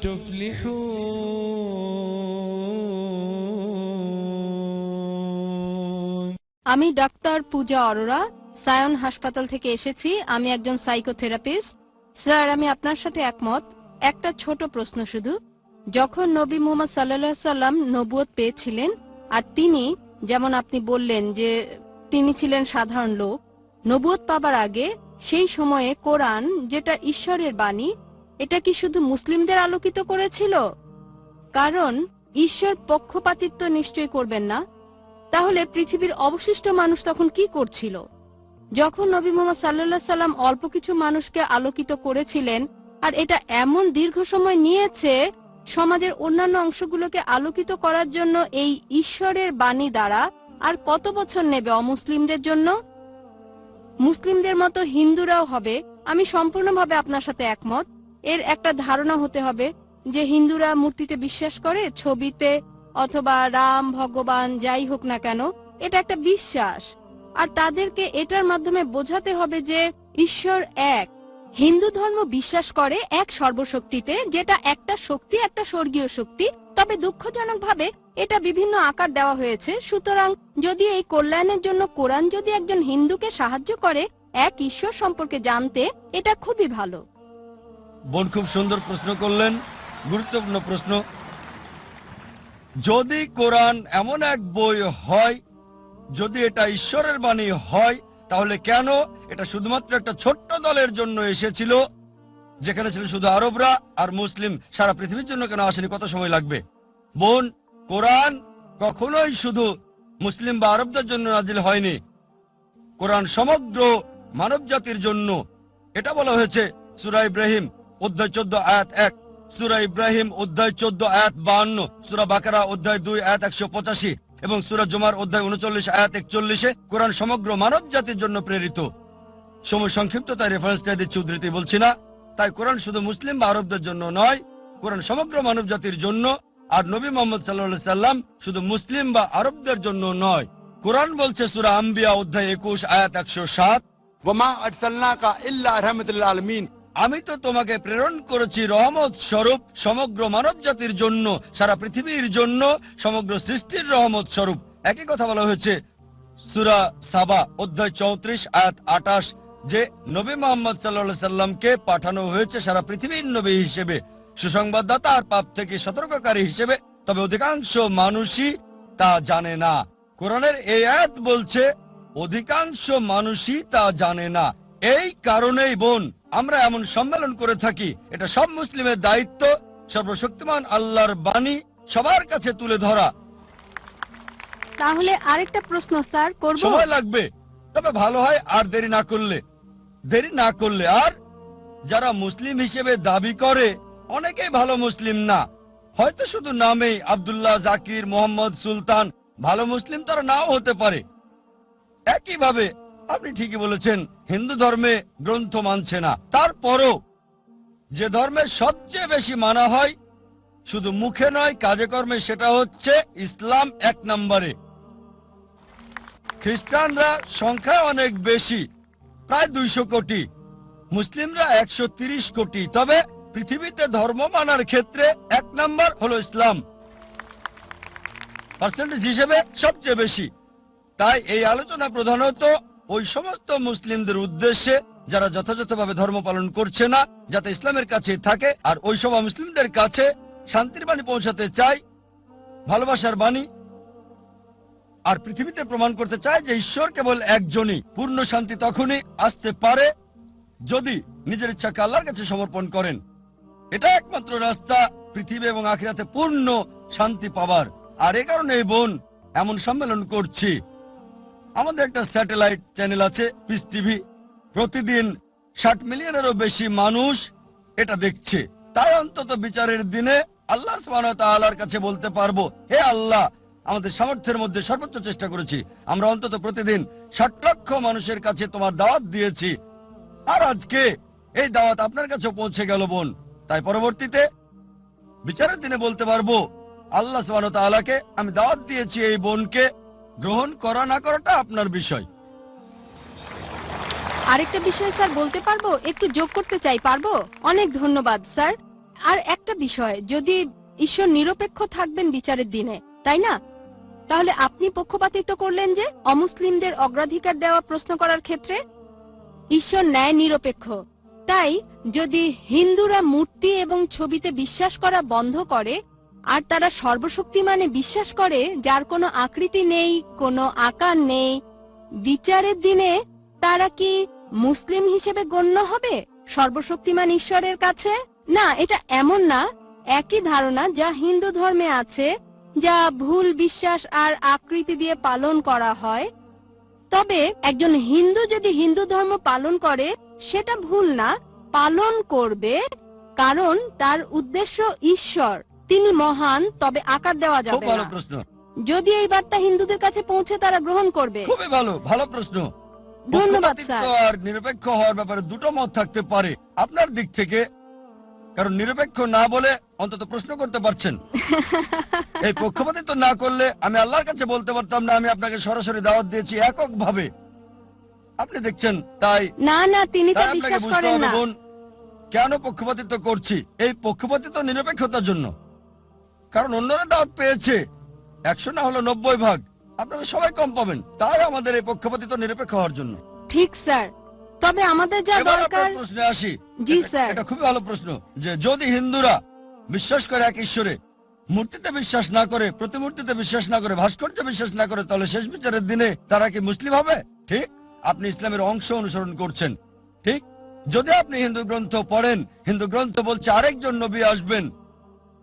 تفلحون আমি ডাক্তার পূজা অরোরা সায়ন হাসপাতাল থেকে এসেছি। আমি একজন সাইকোথেরাপিস্ট। স্যার, আমি আপনার সাথে একমত। একটা ছোট প্রশ্ন শুধু, যখন নবী মুহাম্মদ সাল্লাল্লাহু আলাইহি সাল্লাম নবুয়ত পেয়েছিলেন, আর তিনি, যেমন আপনি বললেন যে তিনি ছিলেন সাধারণ লোক, নবুয়ত পাবার আগে সেই সময়ে কোরআন, যেটা ঈশ্বরের বাণী, এটা কি শুধু মুসলিমদের আলোকিত করেছিল? কারণ ঈশ্বর পক্ষপাতিত্ব নিশ্চয় করবেন না। তাহলে পৃথিবীর অবশিষ্ট মানুষ তখন কি করছিল? যখন নবী মুহাম্মদ সাল্লাল্লাহু আলাইহি সাল্লাম অল্প কিছু মানুষকে আলোকিত করেছিলেন, আর এটা এমন দীর্ঘ সময় নিয়েছে সমাজের অন্যান্য অংশগুলোকে আলোকিত করার জন্য এই ঈশ্বরের বাণী দ্বারা, আর কত বছর নেবে অমুসলিমদের জন্য? মুসলিমদের মতো হিন্দুরাও হবে। আমি সম্পূর্ণভাবে আপনার সাথে একমত। এর একটা ধারণা হতে হবে যে হিন্দুরা মূর্তিতে বিশ্বাস করে, ছবিতে, অথবা রাম ভগবান যাই হোক না কেন, এটা একটা বিশ্বাস। আর তাদেরকে এটার মাধ্যমে বোঝাতে হবে যে ঈশ্বর এক। হিন্দু ধর্ম বিশ্বাস করে এক সর্বশক্তিতে, যেটা একটা শক্তি, একটা স্বর্গীয় শক্তি। তবে দুঃখজনকভাবে এটা বিভিন্ন আকার দেওয়া হয়েছে। সুতরাং যদি এই কল্যাণের জন্য কোরআন যদি একজন হিন্দুকে সাহায্য করে এক ঈশ্বর সম্পর্কে জানতে, এটা খুবই ভালো। বোন খুব সুন্দর প্রশ্ন করলেন, গুরুত্বপূর্ণ প্রশ্ন। যদি কোরআন এমন এক বই হয়, যদি এটা ঈশ্বরের বাণী হয়, তাহলে কেন এটা শুধুমাত্র একটা ছোট্ট দলের জন্য এসেছিল, যেখানে ছিল শুধু আরবরা আর মুসলিম? সারা পৃথিবীর জন্য কেন আসেনি? কত সময় লাগবে? বোন, কোরআন কখনোই শুধু মুসলিম বা আরবদের জন্য নাজিল হয়নি। কোরআন সমগ্র মানব জাতির জন্য। এটা বলা হয়েছে সূরা ইব্রাহিম অধ্যায় 14 আয়াত 1, সূরা ইব্রাহিম অধ্যায় 14 আয়াত 52, সূরা বাকারা অধ্যায় 2 আয়াত 185 এবং সূরা জুমার অধ্যায় 39 আয়াত 41-এ কোরআন সমগ্র মানব জাতির জন্য প্রেরিত। সময় সংক্ষিপ্ত, তাই রেফারেন্সটা দিচ্ছি, উদ্ধৃতি বলছি না। তাই কোরআন শুধু মুসলিম বা আরবদের জন্য নয়, কোরআন সমগ্র মানব জাতির জন্য। আর নবী মুহাম্মদ সাল্লাল্লাহু আলাইহি সাল্লাম শুধু মুসলিম বা আরবদের জন্য নয়। কোরআন বলছে সূরা আম্বিয়া অধ্যায় 21 আয়াত 107, ওয়ামা আরসালনাকা ইল্লা রাহমাতাল লিল আলামিন, আমি তো তোমাকে প্রেরণ করেছি রহমত স্বরূপ সমগ্র মানব জাতির জন্য, সারা পৃথিবীর জন্য, সমগ্র সৃষ্টির রহমত স্বরূপ। একই কথা বলা হয়েছে সূরা সাবা অধ্যায় 34 আয়াত 28, যে নবী মুহাম্মদ সাল্লাল্লাহু আলাইহি সাল্লামকে পাঠানো হয়েছে সারা পৃথিবীর নবী হিসেবে, সুসংবাদদাতা আর পাপ থেকে সতর্ককারী হিসেবে। তবে অধিকাংশ মানুষই তা জানে না। কোরআনের এই আয়াত বলছে অধিকাংশ মানুষই তা জানে না। এই কারণেই বোন, আমরা এমন সম্মেলন করে থাকি। এটা সব মুসলিমের দায়িত্ব, সর্বশক্তিমান আল্লাহর বাণী সবার কাছে তুলে ধরা। তাহলে আরেকটা প্রশ্ন স্যার করব? সময় লাগবে, তবে ভালো হয় আর দেরি না করলে। আর যারা মুসলিম হিসেবে দাবি করে, অনেকেই ভালো মুসলিম না, হয়তো শুধু নামেই আব্দুল্লাহ, জাকির, মোহাম্মদ, সুলতান। ভালো মুসলিম তারা নাও হতে পারে। একইভাবে আপনি ঠিকই বলেছেন, হিন্দু ধর্মে গ্রন্থ মানছে না। তারপরও যে ধর্মের সবচেয়ে বেশি মানা হয়, শুধু মুখে নয় কাজে কর্মে, সেটা হচ্ছে ইসলাম 1 নম্বরে। খ্রিস্টানরা সংখ্যায় অনেক বেশি, প্রায় 200 কোটি, মুসলিমরা 130 কোটি। তবে পৃথিবীতে ধর্ম মানার ক্ষেত্রে 1 নম্বর হলো ইসলাম, পার্সেন্টেজ হিসেবে সবচেয়ে বেশি। তাই এই আলোচনা প্রধানত ওই সমস্ত মুসলিমদের উদ্দেশ্যে যারা যথাযথভাবে ধর্ম পালন করছে না, যাতে ইসলামের কাছে থাকে। আর ওই সব মুসলিমদের কাছে শান্তির বাণী পৌঁছাতে চাই, ভালোবাসার বাণী, আর পৃথিবীতে প্রমাণ করতে চায় যে ঈশ্বর কেবল একজনই। পূর্ণ শান্তি তখনই আসতে পারে যদি নিজের ইচ্ছাকে আল্লাহর কাছে সমর্পণ করেন। এটা একমাত্র রাস্তা পৃথিবী এবং আখিরাতে পূর্ণ শান্তি পাবার। আর এ কারণে এই বোন এমন সম্মেলন করছি। আমাদের একটা স্যাটেলাইট চ্যানেল আছে, পিস টিভি। প্রতিদিন 60 মিলিয়নেরও বেশি মানুষ এটা দেখছে। তাই অন্তত বিচারের দিনে আল্লাহ সুবহানাহু ওয়া তাআলার কাছে বলতে পারবো, হে আল্লাহ, আমাদের সামর্থ্যের মধ্যে সর্বোচ্চ চেষ্টা করেছি। আমরা অন্তত প্রতিদিন 60 লক্ষ মানুষের কাছে তোমার দাওয়াত দিয়েছি। আর আজকে এই দাওয়াত আপনার কাছে পৌঁছে গেল বোন। তাই পরবর্তীতে বিচারের দিনে বলতে পারবো, আল্লাহ সুবহানাহু ওয়া তাআলাকে আমি দাওয়াত দিয়েছি, এই বোনকে গ্রহণ করা না করাটা আপনার বিষয়। আরেকটা বিষয় স্যার বলতে পারবো? একটু যোগ করতে চাই, পারবো? অনেক ধন্যবাদ স্যার। আর একটা বিষয়, যদি ঈশ্বর নিরপেক্ষ থাকবেন বিচারের দিনে, তাই না, তাহলে আপনি পক্ষপাতিত্ব করলেন যে অমুসলিমদের অগ্রাধিকার দেওয়া প্রশ্ন করার ক্ষেত্রে। ঈশ্বর ন্যায় নিরপেক্ষ। তাই যদি হিন্দুরা মূর্তি এবং ছবিতে বিশ্বাস করা বন্ধ করে আর তারা সর্বশক্তিমানে বিশ্বাস করে যার কোনো আকৃতি নেই, কোনো আকার নেই, বিচারের দিনে তারা কি মুসলিম হিসেবে গণ্য হবে সর্বশক্তিমান ঈশ্বরের কাছে? না, এটা এমন না। একই ধারণা যা হিন্দু ধর্মে আছে, যা ভুল বিশ্বাস আর আকৃতি দিয়ে পালন করা হয়। তবে একজন হিন্দু যদি হিন্দু ধর্ম পালন করে, সেটা ভুল না, পালন করবে, কারণ তার উদ্দেশ্য ঈশ্বর, তিনি মহান, তবে আকার দেওয়া খুব যাবে ভালো না। প্রশ্ন, যদি এই বার্তা হিন্দুদের কাছে পৌঁছে তারা গ্রহণ করবে। খুবই ভালো, ভালো প্রশ্ন। ধন্যবাদ পক্ষপাতিত্ব স্যার। আর নিরপেক্ষ হওয়ার ব্যাপারে দুটো মত থাকতে পারে আপনার দিক থেকে, কারণ নিরপেক্ষ না বলে অন্তত প্রশ্ন করতে পারছেন। এই পক্ষপাতিত্ব না করলে আমি আল্লাহর কাছে বলতে পারতাম না আমি আপনাকে সরাসরি দাওয়াত দিয়েছি এককভাবে। আপনি দেখছেন, তাই না না, তিনি তা তাই আপনাকে বিশ্বাস বুঝতে করেন হবে না। বোন, কেন পক্ষপাতিত্ব করছি। এই পক্ষপাতিত্ব নিরপেক্ষতার জন্য, কারণ অন্যরা দাওয়াত পেয়েছে 100 না হলো 90 ভাগ, আপনারা সবাই কম পাবেন, তাই আমাদের এই পক্ষপাতিত্ব নিরপেক্ষ হওয়ার জন্য। ঠিক স্যার, তবে আমাদের যা এবার দরকার। আপনার প্রশ্নে আসি। জি এটা- স্যার। এটা খুবই ভালো প্রশ্ন, যে যদি হিন্দুরা বিশ্বাস করে এক ঈশ্বরে, মূর্তিতে বিশ্বাস না করে, প্রতিমূর্তিতে বিশ্বাস না করে, ভাস্কর্যে বিশ্বাস না করে, তাহলে শেষ বিচারের দিনে তারা কি মুসলিম হবে? ঠিক, আপনি ইসলামের অংশ অনুসরণ করছেন। ঠিক, যদি আপনি হিন্দু গ্রন্থ পড়েন, হিন্দু গ্রন্থ বলছে আরেকজন নবী আসবেন,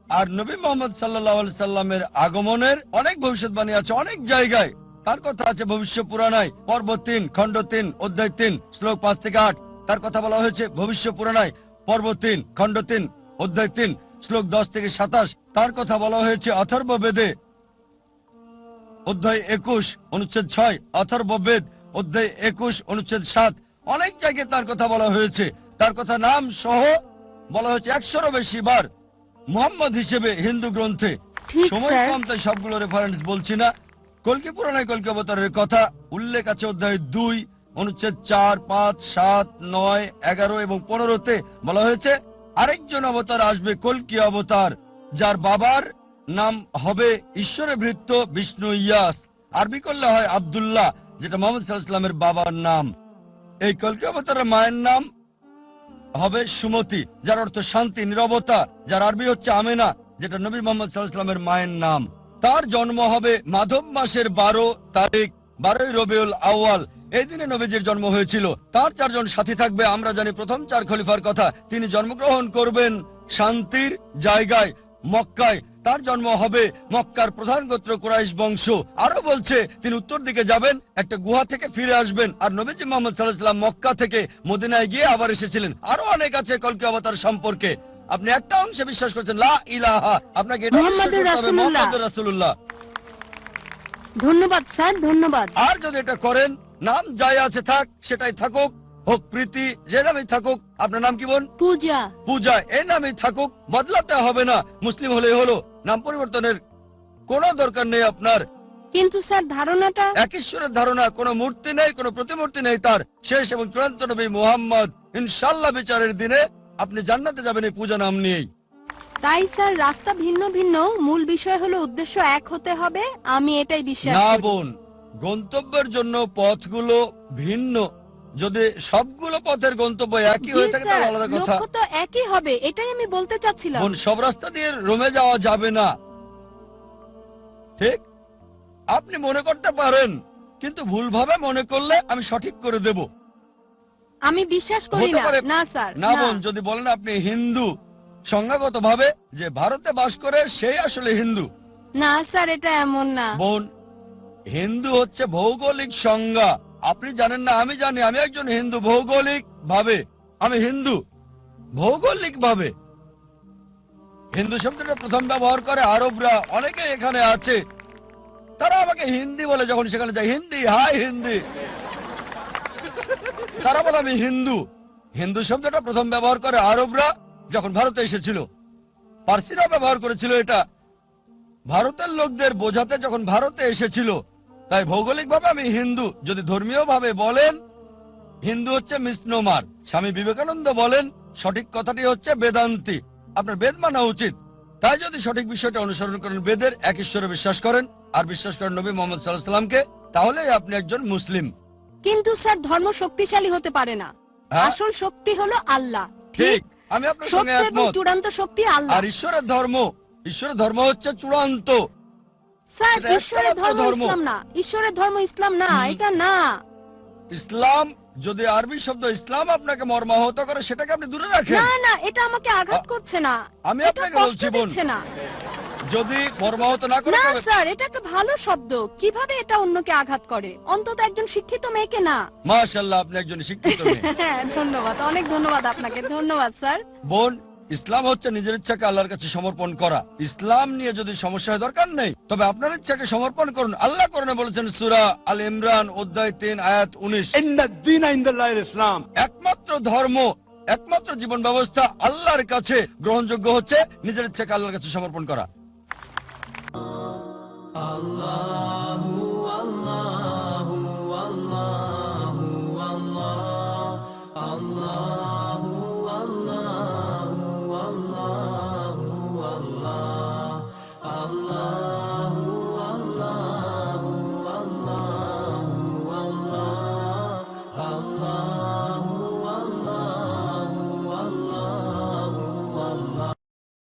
আর নবী মোহাম্মদ সাল্লাল্লাহু আলাইহি সাল্লামের আগমনের অনেক ভবিষ্যৎবাণী আছে অনেক জায়গায়। তার কথা আছে ভবিষ্য পুরাণায় পর্ব 3 খণ্ড 3 অধ্যায় 3 শ্লোক 5 থেকে 8। তার কথা বলা হয়েছে ভবিষ্য পুরাণায় পর্ব 3 খণ্ড 3 অধ্যায় 3 শ্লোক 10 থেকে 27। তার কথা বলা হয়েছে অথর্ব বেদে অধ্যায় 21 অনুচ্ছেদ 6, অথর্ব বেদ অধ্যায় 21 অনুচ্ছেদ 7। অনেক জায়গায় তার কথা বলা হয়েছে, তার কথা নাম সহ বলা হয়েছে 100-এরও বেশি বার মুহাম্মদ হিসেবে হিন্দু গ্রন্থে। ঠিক সময় স্যার। কম, তাই সবগুলো রেফারেন্স বলছি না। কল্কি পুরাণে কল্কি অবতারের কথা উল্লেখ আছে অধ্যায় 2 অনুচ্ছেদ 4, 5, 7, 9, 11 এবং 15-তে বলা হয়েছে আরেকজন অবতার আসবে, কল্কি অবতার, যার বাবার নাম হবে ঈশ্বরে ভৃত্য বিষ্ণু ইয়াস। আরবি করলে হয় আব্দুল্লাহ, যেটা মোহাম্মদ সাল্লাল্লাহু আলাইহি ওয়াসাল্লামের বাবার নাম। এই কল্কি অবতারের মায়ের নাম হবে সুমতি, যার অর্থ শান্তি, নীরবতা, যার আরবি হচ্ছে আমেনা, যেটা নবী মোহাম্মদ সাল্লাল্লাহু আলাইহি ওয়াসাল্লামের মায়ের নাম। তার জন্ম হবে মাধব মাসের 12 তারিখ, 12ই রবিউল আউয়াল। এই দিনে নবীজির জন্ম হয়েছিল। তার 4 জন সাথী থাকবে। আমরা জানি প্রথম 4 খলিফার কথা। তিনি জন্মগ্রহণ করবেন শান্তির জায়গায় মক্কায়। তার জন্ম হবে মক্কার প্রধান গোত্র কুরাইশ বংশ। আরো বলছে তিনি উত্তর দিকে যাবেন, একটা গুহা থেকে ফিরে আসবেন। আর নবীজি মুহাম্মদ সাল্লাল্লাহু আলাইহি ওয়াসাল্লাম মক্কা থেকে মদিনায় গিয়ে আবার এসেছিলেন। আরো অনেক আছে কল্কি অবতার সম্পর্কে। আপনি একটা অংশে বিশ্বাস করছেন লা ইলাহা, আপনাকে এটা বিশ্বাস মুহাম্মাদুর করতে হবে রাসূলুল্লাহ। মুহাম্মাদুর রাসূলুল্লাহ। ধন্যবাদ স্যার, ধন্যবাদ। আর যদি এটা করেন, নাম যাই আছে থাক, সেটাই থাকুক, হোক প্রীতি, যে নামই থাকুক। আপনার নাম কি বোন? পূজা। পূজা, এই নামই থাকুক, বদলাতে হবে না। মুসলিম হলেই হলো, নাম পরিবর্তনের কোনো দরকার নেই আপনার। কিন্তু স্যার ধারণাটা। এক ঈশ্বরের ধারণা, কোনো মূর্তি নেই, কোনো প্রতিমূর্তি নেই। তার শেষ এবং চূড়ান্ত নবী মুহাম্মদ। ইনশাআল্লাহ বিচারের দিনে আপনি জান্নাতে যাবেন এই পূজা নাম নিয়েই। তাই স্যার রাস্তা ভিন্ন ভিন্ন, মূল বিষয় হলো উদ্দেশ্য এক হতে হবে। আমি এটাই বিশ্বাস না করি। বোন, গন্তব্যের জন্য পথগুলো ভিন্ন। যদি সবগুলো পথের গন্তব্য একই জি হয়ে থাকে স্যার, তাহলে আলাদা কথা। লক্ষ্য তো একই হবে, এটাই আমি বলতে চাচ্ছিলাম। বোন, সব রাস্তা দিয়ে রোমে যাওয়া যাবে না। ঠিক, আপনি মনে করতে পারেন, কিন্তু ভুলভাবে মনে করলে আমি সঠিক করে দেব। আমি বিশ্বাস করি হতে না। পারে। না স্যার, না না। বোন, যদি বলেন আপনি হিন্দু, সংজ্ঞাগত ভাবে যে ভারতে বাস করে সেই আসলে হিন্দু। না স্যার, এটা এমন না। বোন, হিন্দু হচ্ছে ভৌগোলিক সংজ্ঞা। আপনি জানেন না, আমি জানি। আমি একজন হিন্দু ভৌগোলিক ভাবে, আমি হিন্দু ভৌগোলিক ভাবে। হিন্দু শব্দটা প্রথম ব্যবহার করে আরবরা, অনেকে এখানে আছে, তারা আমাকে হিন্দি বলে। যখন সেখানে যাই, হিন্দি, হাই হিন্দি, তারা বলে আমি হিন্দু। হিন্দু শব্দটা প্রথম ব্যবহার করে আরবরা যখন ভারতে এসেছিল। পার্সিরা ব্যবহার করেছিল এটা ভারতের লোকদের বোঝাতে যখন ভারতে এসেছিল। তাই ভৌগোলিকভাবে আমি হিন্দু। যদি ধর্মীয় ভাবে বলেন, হিন্দু হচ্ছে মিসনোমার। স্বামী বিবেকানন্দ বলেন সঠিক কথাটি হচ্ছে বেদান্তি। আপনার বেদ মানা উচিত। তাই যদি সঠিক বিষয়টা অনুসরণ করেন, বেদের এক ঈশ্বরে বিশ্বাস করেন আর বিশ্বাস করেন নবী মোহাম্মদ সাল্লাল্লাহু আলাইহি সাল্লামকে, তাহলে আপনি একজন মুসলিম। কিন্তু স্যার ধর্ম শক্তিশালী হতে পারে না, হ্যাঁ? আসল শক্তি হলো আল্লাহ। ঠিক, আমি আপনার সঙ্গে সত্য এবং একমত। চূড়ান্ত শক্তি আল্লাহ। আর ঈশ্বরের ধর্ম হচ্ছে চূড়ান্ত। স্যার এটা ঈশ্বরের একটা ধর্ম ধর্ম। ইসলাম না, ঈশ্বরের ধর্ম ইসলাম না, এটা না। ইসলাম, যদি আরবি শব্দ ইসলাম আপনাকে মর্মাহত করে, সেটাকে আপনি দূরে রাখেন। না না, এটা আমাকে আঘাত করছে না, আমি এটা আপনাকে কষ্ট বলছি বোন, দিচ্ছে না। যদি মর্মাহত না করে না তবে স্যার, এটা একটা ভালো শব্দ, কিভাবে এটা অন্যকে আঘাত করে? অন্তত একজন শিক্ষিত মেয়েকে না। মাশাআল্লাহ, আপনি একজন শিক্ষিত মেয়ে। হ্যাঁ, ধন্যবাদ, অনেক ধন্যবাদ আপনাকে। ধন্যবাদ স্যার। বোন, ইসলাম হচ্ছে নিজের ইচ্ছাকে আল্লাহর কাছে সমর্পণ করা। ইসলাম নিয়ে যদি সমস্যা হয়, দরকার নেই, তবে আপনার ইচ্ছাকে সমর্পণ করুন। আল্লাহ কোরআনে বলেছেন, সূরা আল ইমরান অধ্যায় 3 আয়াত 19, ইন্নাদ-দীনা ইনদাল্লাহিল ইসলাম। একমাত্র ধর্ম, একমাত্র জীবন ব্যবস্থা আল্লাহর কাছে গ্রহণযোগ্য হচ্ছে নিজের ইচ্ছাকে আল্লাহর কাছে সমর্পণ করা। আল্লাহু